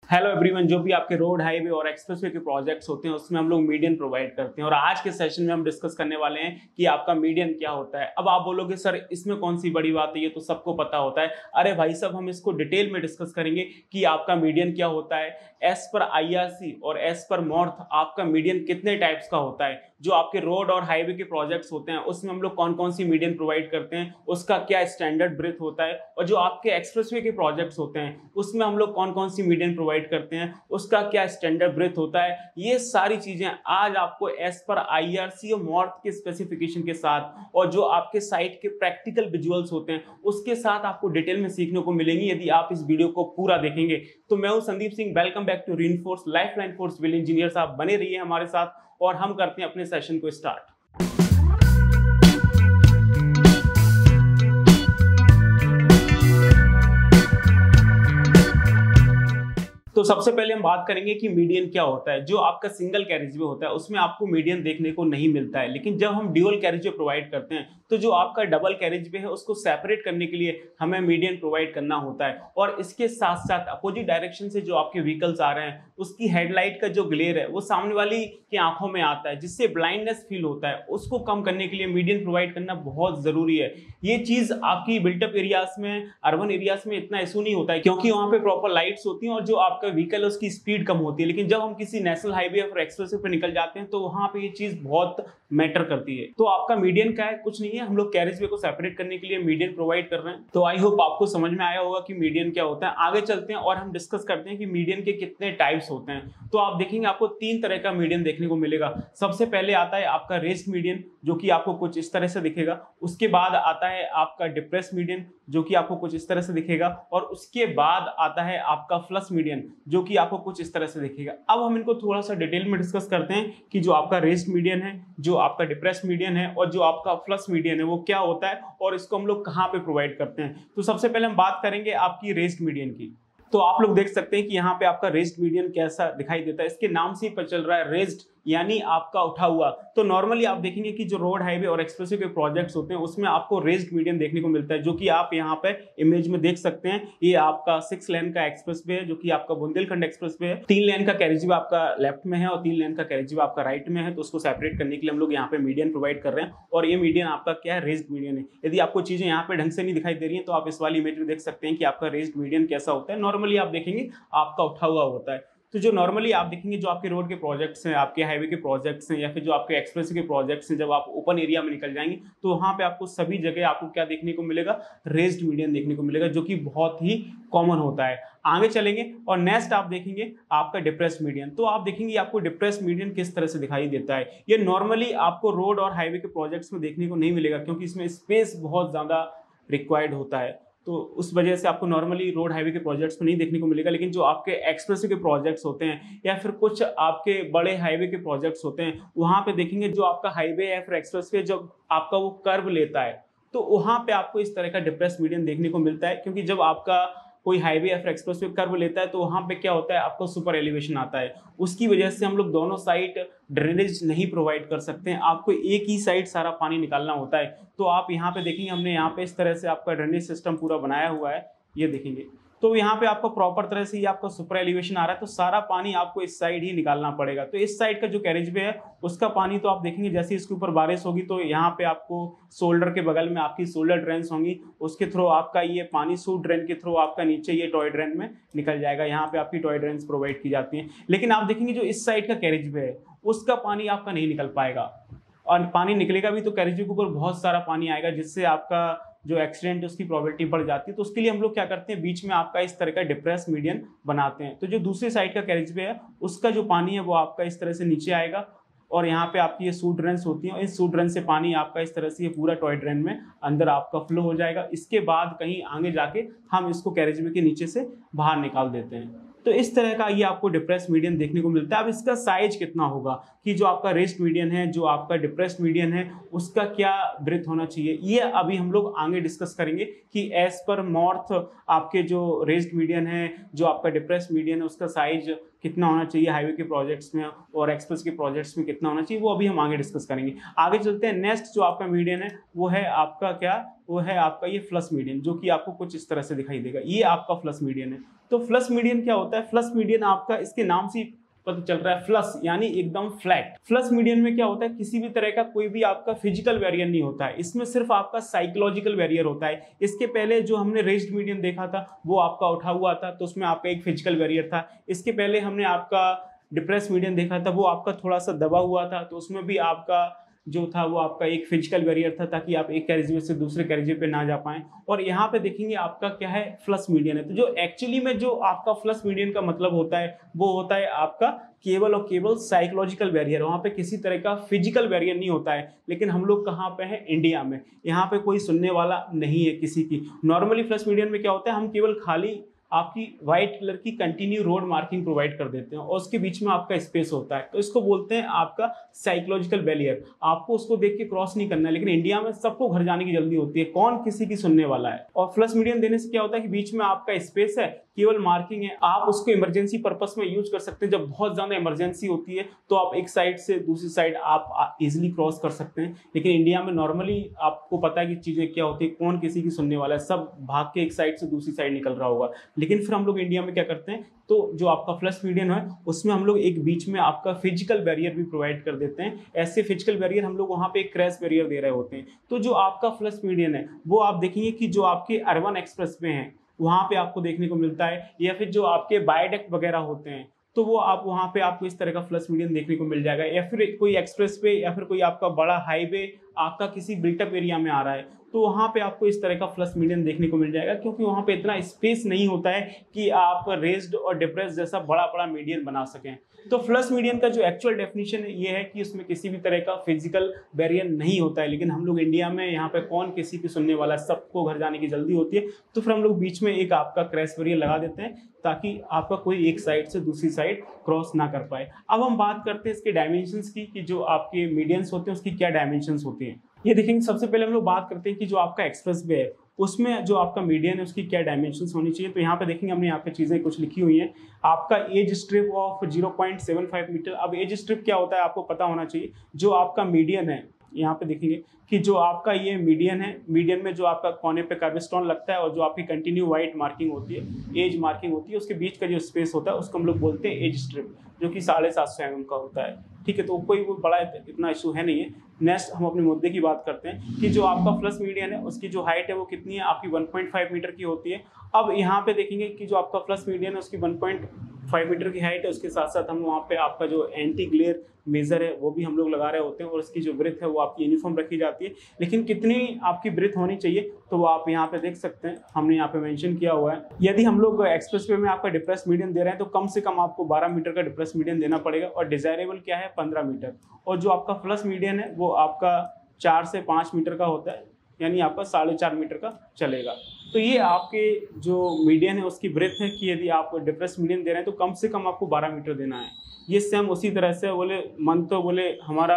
Hello everyone, जो भी आपके रोड हाईवे और एक्सप्रेसवे के प्रोजेक्ट्स होते हैं उसमें हम लोग मीडियन प्रोवाइड करते हैं। और आज के सेशन में हम डिस्कस करने वाले हैं कि आपका मीडियन क्या होता है। अब आप बोलोगे सर इसमें कौन सी बड़ी बात है, ये तो सबको पता होता है। अरे भाई साहब, हम इसको डिटेल में डिस्कस करेंगे कि आपका मीडियन क्या होता है। एज पर IRC और एज पर मॉर्थ आपका मीडियन कितने टाइप्स का होता है। जो आपके रोड और हाईवे के प्रोजेक्ट्स होते हैं उसमें हम लोग कौन कौन सी मीडियन प्रोवाइड करते हैं, उसका क्या स्टैंडर्ड ब्रेथ होता है। और जो आपके एक्सप्रेसवे के प्रोजेक्ट्स होते हैं उसमें हम लोग कौन कौन सी मीडियन प्रोवाइड करते हैं, उसका क्या स्टैंडर्ड ब्रेथ होता है। ये सारी चीजें आज आपको एज पर IRC और मॉर्थ के स्पेसिफिकेशन के साथ और जो आपके साइट के प्रैक्टिकल विजुअल्स होते हैं उसके साथ आपको डिटेल में सीखने को मिलेंगी यदि आप इस वीडियो को पूरा देखेंगे। तो मैं हूं Sandeep Singh, welcome back to reinforce lifeline for civil engineers. आप बने रहिए हमारे साथ और हम करते हैं अपने सेशन को स्टार्ट। तो सबसे पहले हम बात करेंगे कि मीडियन क्या होता है। जो आपका सिंगल कैरेजवे होता है उसमें आपको मीडियन देखने को नहीं मिलता है, लेकिन जब हम ड्यूअल कैरेजवे प्रोवाइड करते हैं तो जो आपका डबल कैरेजवे है उसको सेपरेट करने के लिए हमें मीडियन प्रोवाइड करना होता है। और इसके साथ साथ अपोजिट डायरेक्शन से जो आपके व्हीकल्स आ रहे हैं उसकी हेडलाइट का जो ग्लेयर है वो सामने वाली की आंखों में आता है, जिससे ब्लाइंडनेस फील होता है। उसको कम करने के लिए मीडियन प्रोवाइड करना बहुत जरूरी है। ये चीज आपकी बिल्टअप एरियाज में, अर्बन एरियाज में इतना इशू नहीं होता है क्योंकि वहां पे प्रॉपर लाइट्स होती हैं और जो आपका व्हीकल है उसकी स्पीड कम होती है। लेकिन जब हम किसी नेशनल हाईवे और एक्सप्रेसवे पे निकल जाते हैं तो वहां पे ये चीज बहुत मैटर करती है। तो आपका मीडियन क्या है? कुछ नहीं है, हम लोग कैरेजवे को सेपरेट करने के लिए मीडियन प्रोवाइड कर रहे हैं। तो आई होप आपको समझ में आया होगा कि मीडियन क्या होता है। आगे चलते हैं और हम डिस्कस करते हैं कि मीडियन के कितने टाइप्स होते हैं। तो आप देखेंगे आपको 3 तरह का मीडियन देखने को मिलेगा। सबसे पहले आता है आपका रेस्ट मीडियन, जो कि आपको कुछ इस तरह से दिखेगा। उसके बाद आता है आपका डिप्रेस मीडियन, जो कि आपको कुछ इस तरह से दिखेगा। और उसके बाद आता है आपका फ्लश मीडियन, जो कि आपको कुछ इस तरह से दिखेगा। अब हम इनको थोड़ा सा डिटेल में डिस्कस करते हैं कि जो आपका रेस्ट मीडियन है, जो आपका डिप्रेस मीडियन है और जो आपका फ्लश मीडियन है वो क्या होता है और इसको हम लोग कहाँ पे प्रोवाइड करते हैं। तो सबसे पहले हम बात करेंगे आपकी रेस्ट मीडियन की। तो आप लोग देख सकते हैं कि यहाँ पे आपका रेस्ट मीडियन कैसा दिखाई देता है। इसके नाम से ही पता चल रहा है रेस्ट, यानी आपका उठा हुआ। तो नॉर्मली आप देखेंगे कि जो रोड हाईवे और एक्सप्रेसवे के प्रोजेक्ट्स होते हैं उसमें आपको रेस्ड मीडियन देखने को मिलता है, जो कि आप यहाँ पे इमेज में देख सकते हैं। ये आपका 6 लेन का एक्सप्रेसवे है, जो कि आपका बुंदेलखंड एक्सप्रेसवे है। 3 लेन का कैरेजवे आपका लेफ्ट में है और 3 लेन का कैरेजवे आपका राइट में है। तो उसको सेपरेट करने के लिए हम लोग यहाँ पे मीडियन प्रोवाइड कर रहे हैं। और ये मीडियन आपका क्या है? रेस्ड मीडियन है। यदि आपको चीजें यहाँ पे ढंग से नहीं दिखाई दे रही है तो आप इस वाली इमेज में देख सकते हैं कि आपका रेस्ड मीडियन कैसा होता है। नॉर्मली आप देखेंगे आपका उठा हुआ होता है। तो जो नॉर्मली आप देखेंगे जो आपके रोड के प्रोजेक्ट्स हैं, आपके हाईवे के प्रोजेक्ट्स हैं या फिर जो आपके एक्सप्रेस के प्रोजेक्ट्स हैं, जब आप ओपन एरिया में निकल जाएंगे तो वहां पे आपको सभी जगह आपको क्या देखने को मिलेगा? रेस्ड मीडियन देखने को मिलेगा, जो कि बहुत ही कॉमन होता है। आगे चलेंगे और नेक्स्ट आप देखेंगे आपका डिप्रेस मीडियन। तो आप देखेंगे आपको डिप्रेस मीडियन किस तरह से दिखाई देता है। ये नॉर्मली आपको रोड और हाईवे के प्रोजेक्ट्स में देखने को नहीं मिलेगा क्योंकि इसमें स्पेस बहुत ज्यादा रिक्वायर्ड होता है। तो उस वजह से आपको नॉर्मली रोड हाईवे के प्रोजेक्ट्स में नहीं देखने को मिलेगा। लेकिन जो आपके एक्सप्रेसवे के प्रोजेक्ट्स होते हैं या फिर कुछ आपके बड़े हाईवे के प्रोजेक्ट्स होते हैं वहां पे देखेंगे जो आपका हाईवे या फिर एक्सप्रेसवे जब आपका वो कर्व लेता है तो वहां पे आपको इस तरह का डिप्रेस मीडियन देखने को मिलता है। क्योंकि जब आपका कोई हाईवे या फिर एक्सप्रेसवे कर्व लेता है तो वहां पे क्या होता है? आपको सुपर एलिवेशन आता है। उसकी वजह से हम लोग दोनों साइड ड्रेनेज नहीं प्रोवाइड कर सकते हैं। आपको एक ही साइड सारा पानी निकालना होता है। तो आप यहाँ पे देखेंगे हमने यहाँ पे इस तरह से आपका ड्रेनेज सिस्टम पूरा बनाया हुआ है, ये देखेंगे। तो यहाँ पे आपको प्रॉपर तरह से ये आपका सुपर एलिवेशन आ रहा है तो सारा पानी आपको इस साइड ही निकालना पड़ेगा। तो इस साइड का जो कैरेजवे है उसका पानी तो आप देखेंगे जैसे इसके ऊपर बारिश होगी तो यहाँ पे आपको शोल्डर के बगल में आपकी शोल्डर ड्रेन्स होंगी, उसके थ्रू आपका ये पानी शू ड्रेन के थ्रू आपका नीचे ये टॉय ड्रेन में निकल जाएगा। यहाँ पे आपकी टॉय ड्रेन्स प्रोवाइड की जाती हैं। लेकिन आप देखेंगे जो इस साइड का कैरेजवे है उसका पानी आपका नहीं निकल पाएगा, और पानी निकलेगा भी तो कैरेजवे के ऊपर बहुत सारा पानी आएगा जिससे आपका जो एक्सीडेंट है उसकी प्रोबेबिलिटी बढ़ जाती है। तो उसके लिए हम लोग क्या करते हैं, बीच में आपका इस तरह का डिप्रेस मीडियन बनाते हैं। तो जो दूसरी साइड का कैरेजवे है उसका जो पानी है वो आपका इस तरह से नीचे आएगा और यहाँ पे आपकी ये शू ड्रेन्स होती हैं। इस शू ड्रेन से पानी आपका इस तरह से ये पूरा टॉय ड्रेन में अंदर आपका फ्लो हो जाएगा। इसके बाद कहीं आगे जाके हम इसको कैरेजवे के नीचे से बाहर निकाल देते हैं। तो इस तरह का ये आपको डिप्रेस मीडियन देखने को मिलता है। अब इसका साइज कितना होगा कि जो आपका रेस्ट मीडियन है, जो आपका डिप्रेस मीडियन है, उसका क्या ब्रेथ होना चाहिए, ये अभी हम लोग आगे डिस्कस करेंगे कि एज पर मॉर्थ आपके जो रेस्ट मीडियन है, जो आपका डिप्रेस मीडियन है, उसका साइज कितना होना चाहिए हाईवे के प्रोजेक्ट्स में और एक्सप्रेस के प्रोजेक्ट्स में कितना होना चाहिए, वो अभी हम आगे डिस्कस करेंगे। आगे चलते हैं। नेक्स्ट जो आपका मीडियन है वो है आपका क्या? वो है आपका ये फ्लस मीडियन, जो कि आपको कुछ इस तरह से दिखाई देगा। ये आपका फ्लस मीडियन है। तो फ्लस मीडियन क्या होता है? फ्लस मीडियन आपका, इसके नाम से पता चल रहा है, फ्लस यानी एकदम फ्लैट। फ्लस मीडियन में क्या होता है? किसी भी तरह का कोई भी आपका फिजिकल बैरियर नहीं होता है, इसमें सिर्फ आपका साइकोलॉजिकल बैरियर होता है। इसके पहले जो हमने रेज्ड मीडियन देखा था वो आपका उठा हुआ था, तो उसमें आपका एक फिजिकल बैरियर था। इसके पहले हमने आपका डिप्रेस मीडियन देखा था, वो आपका थोड़ा सा दबा हुआ था, तो उसमें भी आपका जो था वो आपका एक फिजिकल बैरियर था, ताकि आप एक कैरिजवे से दूसरे कैरिजवे पे ना जा पाएं। और यहाँ पे देखेंगे आपका क्या है? फ्लस मीडियन है। तो जो एक्चुअली में जो आपका फ्लस मीडियन का मतलब होता है वो होता है आपका केवल और केवल साइकोलॉजिकल बैरियर। वहाँ पे किसी तरह का फिजिकल बैरियर नहीं होता है। लेकिन हम लोग कहाँ पे हैं? इंडिया में। यहाँ पे कोई सुनने वाला नहीं है किसी की। नॉर्मली फ्लस मीडियन में क्या होता है? हम केवल खाली आपकी व्हाइट कलर की कंटिन्यू रोड मार्किंग प्रोवाइड कर देते हैं और उसके बीच में आपका स्पेस होता है, तो इसको बोलते हैं आपका साइकोलॉजिकल बैरियर। आपको उसको देख के क्रॉस नहीं करना है। लेकिन इंडिया में सबको घर जाने की जल्दी होती है, कौन किसी की सुनने वाला है। और फ्लस मीडियन देने से क्या होता है कि बीच में आपका स्पेस है, केवल मार्किंग है। आप उसको इमरजेंसी पर्पस में यूज कर सकते हैं। जब बहुत ज्यादा इमरजेंसी होती है तो आप एक साइड से दूसरी साइड आप इजिली क्रॉस कर सकते हैं। लेकिन इंडिया में नॉर्मली आपको पता है कि चीजें क्या होती है, कौन किसी की सुनने वाला है, सब भाग के एक साइड से दूसरी साइड निकल रहा होगा। लेकिन फिर हम लोग इंडिया में क्या करते हैं, तो जो आपका फ्लस मीडियन है उसमें हम लोग एक बीच में आपका फिजिकल बैरियर भी प्रोवाइड कर देते हैं। ऐसे फिजिकल बैरियर हम लोग वहां पे एक क्रैश बैरियर दे रहे होते हैं। तो जो आपका फ्लस मीडियन है वो आप देखेंगे कि जो आपके अर्बन एक्सप्रेस वे हैं वहां पे आपको देखने को मिलता है, या फिर जो आपके वायडक्ट वगैरह होते हैं तो वो आप वहां पे आपको इस तरह का फ्लस मीडियन देखने को मिल जाएगा। या फिर कोई एक्सप्रेस वे या फिर कोई आपका बड़ा हाईवे आपका किसी बिल्टअप एरिया में आ रहा है तो वहां पे आपको इस तरह का फ्लस मीडियन देखने को मिल जाएगा, क्योंकि वहां पे इतना स्पेस नहीं होता है कि आप रेज्ड और डिप्रेस्ड जैसा बड़ा बड़ा मीडियन बना सकें। तो फ्लस मीडियन का जो एक्चुअल डेफिनेशन है ये है कि उसमें किसी भी तरह का फिजिकल बैरियर नहीं होता है। लेकिन हम लोग इंडिया में यहाँ पे कौन किसी की सुनने वाला, सबको घर जाने की जल्दी होती है, तो फिर हम लोग बीच में एक आपका क्रैश बैरियर लगा देते हैं ताकि आपका कोई एक साइड से दूसरी साइड क्रॉस ना कर पाए। अब हम बात करते हैं इसके डायमेंशंस की, कि जो आपके मीडियंस होते हैं उसकी क्या डायमेंशंस होती हैं। ये देखेंगे, सबसे पहले हम लोग बात करते हैं कि जो आपका एक्सप्रेस वे है उसमें जो आपका मीडियन है उसकी क्या डायमेंशंस होनी चाहिए। तो यहाँ पे देखेंगे हमने यहाँ पे चीज़ें कुछ लिखी हुई हैं। आपका एज स्ट्रिप ऑफ 0.75 मीटर। अब एज स्ट्रिप क्या होता है आपको पता होना चाहिए। जो आपका मीडियन है, यहाँ पे देखेंगे कि जो आपका ये मीडियन है, मीडियन में जो आपका कोने पे कार्बस्टोन लगता है और जो आपकी कंटिन्यू वाइट मार्किंग होती है, एज मार्किंग होती है, उसके बीच का जो स्पेस होता है उसको हम लोग बोलते हैं एज स्ट्रिप, जो कि 750 mm का होता है। ठीक है, तो कोई बड़ा इतना इशू है नहीं है। नेक्स्ट हम अपने मुद्दे की बात करते हैं कि जो आपका फ्लस मीडियन है उसकी जो हाइट है वो कितनी है, आपकी 1.5 मीटर की होती है। अब यहाँ पे देखेंगे कि जो आपका फ्लस मीडियन है उसकी 1.5 मीटर की हाइट है, उसके साथ साथ हम वहाँ पे आपका जो एंटी ग्लेयर मेजर है वो भी हम लोग लगा रहे होते हैं, और उसकी जो ब्रेथ है वो आपकी यूनिफॉर्म रखी जाती है। लेकिन कितनी आपकी ब्रेथ होनी चाहिए तो वो आप यहाँ पे देख सकते हैं, हमने यहाँ पे मेंशन किया हुआ है। यदि हम लोग एक्सप्रेस वे में आपका डिप्रेस मीडियन दे रहे हैं तो कम से कम आपको 12 मीटर का डिप्रेस मीडियन देना पड़ेगा, और डिजायरेबल क्या है 15 मीटर। और जो आपका फ्लस मीडियन है वो आपका 4 से 5 मीटर का होता है, यानी आपका 4.5 मीटर का चलेगा। तो ये आपके जो मीडियन है उसकी ब्रेथ है कि यदि आप डिप्रेस मीडियन दे रहे हैं तो कम से कम आपको 12 मीटर देना है। ये सेम उसी तरह से बोले, मन तो बोले हमारा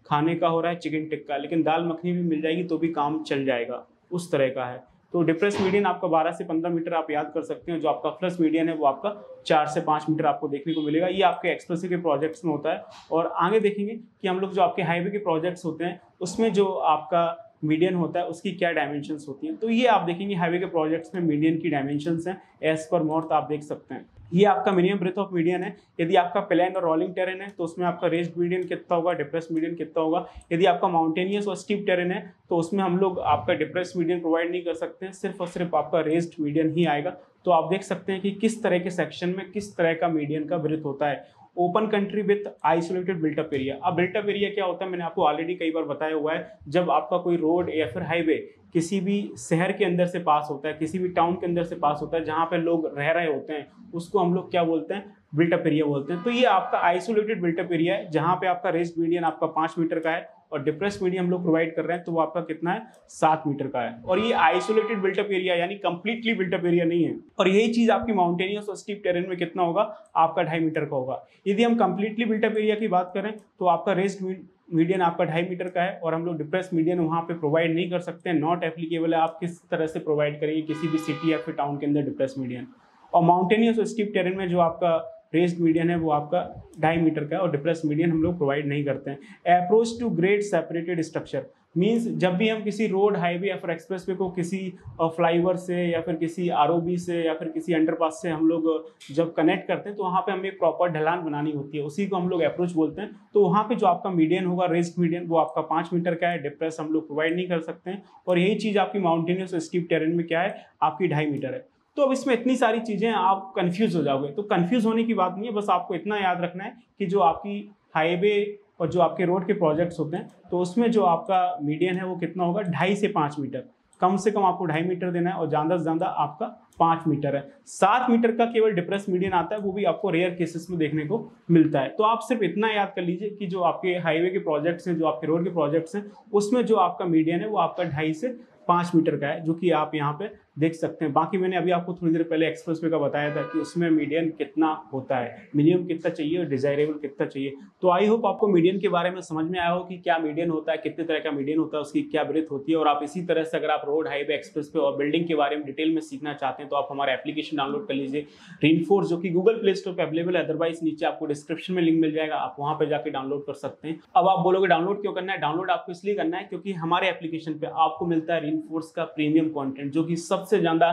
खाने का हो रहा है चिकन टिक्का, लेकिन दाल मखनी भी मिल जाएगी तो भी काम चल जाएगा, उस तरह का है। तो डिप्रेस मीडियन आपका 12 से 15 मीटर आप याद कर सकते हैं। जो आपका फ्लस मीडियन है वो आपका 4 से 5 मीटर आपको देखने को मिलेगा। ये आपके एक्सप्रेसिव के प्रोजेक्ट्स में होता है। और आगे देखेंगे कि हम लोग जो आपके हाईवे के प्रोजेक्ट्स होते हैं उसमें जो आपका मीडियन होता है उसकी क्या डायमेंशंस होती हैं। तो ये आप देखेंगे हाईवे के प्रोजेक्ट्स में मीडियन की डायमेंशंस हैं एज पर मॉर्थ, आप देख सकते हैं। ये आपका मिनिमम ब्रेथ ऑफ मीडियन है। यदि आपका प्लेन और रोलिंग टेरेन है तो उसमें आपका रेस्ड मीडियन कितना होगा, डिप्रेस मीडियन कितना होगा। यदि आपका माउंटेनियस और स्टीप टेरेन है तो उसमें हम लोग आपका डिप्रेस मीडियन प्रोवाइड नहीं कर सकते हैं, सिर्फ और सिर्फ आपका रेस्ड मीडियन ही आएगा। तो आप देख सकते हैं कि किस तरह के सेक्शन में किस तरह का मीडियन का ब्रेथ होता है। Open country with isolated built up area. अब बिल्टअप एरिया क्या होता है मैंने आपको ऑलरेडी कई बार बताया हुआ है। जब आपका कोई रोड या फिर हाईवे किसी भी शहर के अंदर से पास होता है, किसी भी टाउन के अंदर से पास होता है, जहाँ पे लोग रह रहे होते हैं, उसको हम लोग क्या बोलते हैं, बिल्टअप एरिया बोलते हैं। तो ये आपका आइसोलेटेड बिल्टअप एरिया है, जहाँ पे आपका रेस्ड मीडियन आपका 5 मीटर का है और डिप्रेस मीडियन हम लोग प्रोवाइड कर रहे हैं तो वो आपका कितना है, 7 मीटर का है। और ये आइसोलेटेड बिल्टअप एरिया यानी कंप्लीटली बिल्टअप एरिया नहीं है। और यही चीज आपकी माउंटेनियस और स्टीप टेरेन में कितना होगा, आपका 2.5 मीटर का होगा। यदि हम कंप्लीटली बिल्टअप एरिया की बात करें तो आपका रेस्ड मीडियन आपका 2.5 मीटर का है, और हम लोग डिप्रेस मीडियन वहाँ पे प्रोवाइड नहीं कर सकते हैं, नॉट एप्लीकेबल है। आप किस तरह से प्रोवाइड करेंगे किसी भी सिटी या फिर टाउन के अंदर डिप्रेस मीडियन। और माउंटेनियस और स्टीप टेरेन में जो आपका रेस्ड मीडियन है वो आपका 2.5 मीटर का है, और डिप्रेस मीडियन हम लोग प्रोवाइड नहीं करते हैं। Approach to grade separated structure. Means जब भी हम किसी रोड, हाईवे या फिर एक्सप्रेस वे को किसी फ्लाईओवर से या फिर किसी आरओबी से या फिर किसी अंडरपास से हम लोग जब कनेक्ट करते हैं तो वहाँ पे हमें एक प्रॉपर ढलान बनानी होती है, उसी को हम लोग अप्रोच बोलते हैं। तो वहाँ पे जो आपका मीडियन होगा, रेस्ड मीडियन, वो आपका 5 मीटर का है। डिप्रेस हम लोग प्रोवाइड नहीं कर सकते हैं। और यही चीज़ आपकी माउंटेनियस और स्टीप टेरेन में क्या है, आपकी 2.5 मीटर है। तो अब इसमें इतनी सारी चीज़ें, आप कंफ्यूज हो जाओगे। तो कंफ्यूज होने की बात नहीं है, बस आपको इतना याद रखना है कि जो आपकी हाईवे और जो आपके रोड के प्रोजेक्ट्स होते हैं तो उसमें जो आपका मीडियन है वो कितना होगा, 2.5 से 5 मीटर। कम से कम आपको 2.5 मीटर देना है और ज़्यादा से ज़्यादा आपका 5 मीटर है। 7 मीटर का केवल डिप्रेस मीडियन आता है, वो भी आपको रेयर केसेस में देखने को मिलता है। तो आप सिर्फ इतना याद कर लीजिए कि जो आपके हाईवे के प्रोजेक्ट्स हैं, जो आपके रोड के प्रोजेक्ट्स हैं, उसमें जो आपका मीडियन है वो आपका 2.5 से 5 मीटर का है, जो कि आप यहाँ पे देख सकते हैं। बाकी मैंने अभी आपको थोड़ी देर पहले एक्सप्रेसवे का बताया था कि उसमें मीडियन कितना होता है, मिनिमम कितना चाहिए और डिजायरेबल कितना चाहिए। तो आई होप आपको मीडियन के बारे में समझ में आया हो कि क्या मीडियन होता है, कितने तरह का मीडियन होता है, उसकी क्या ब्रेथ होती है। और आप इसी तरह से अगर आप रोड, हाईवे, एक्सप्रेसवे और बिल्डिंग के बारे में डिटेल में सीखना चाहते हैं तो आप हमारा एप्लीकेशन डाउनलोड कर लीजिए, रेनफोर्स, जो कि गूगल प्ले स्टोर पर अवेलेबल है। अदरवाइज नीचे आपको डिस्क्रिप्शन में लिंक मिल जाएगा, आप वहां पर जाकर डाउनलोड कर सकते हैं। अब आप बोलोगे डाउनलोड क्यों करना है? डाउनलोड आपको इसलिए करना है क्योंकि हमारे एप्लीकेशन पे आपको मिलता है रेनफोर्स का प्रीमियम कंटेंट, जो कि सबसे ज्यादा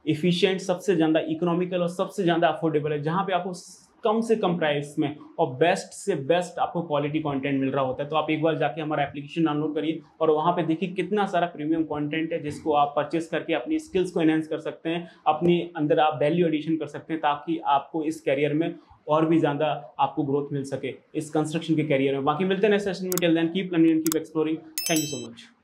इफिशिएंट, सबसे ज्यादा इकोनॉमिकल और सबसे ज्यादा अफोर्डेबल है, जहां पे आपको कम से कम प्राइस में और बेस्ट से बेस्ट आपको क्वालिटी कंटेंट मिल रहा होता है। तो आप एक बार जाके हमारा एप्लीकेशन डाउनलोड करिए और वहां पे देखिए कितना सारा प्रीमियम कंटेंट है, जिसको आप परचेस करके अपनी स्किल्स को एनहेंस कर सकते हैं, अपने अंदर आप वैल्यू एडिशन कर सकते हैं, ताकि आपको इस करियर में और भी ज्यादा आपको ग्रोथ मिल सके इस कंस्ट्रक्शन के करियर में। बाकी मिलते हैं नेक्स्ट सेशन में। Till then keep learning and keep exploring. Thank you so much.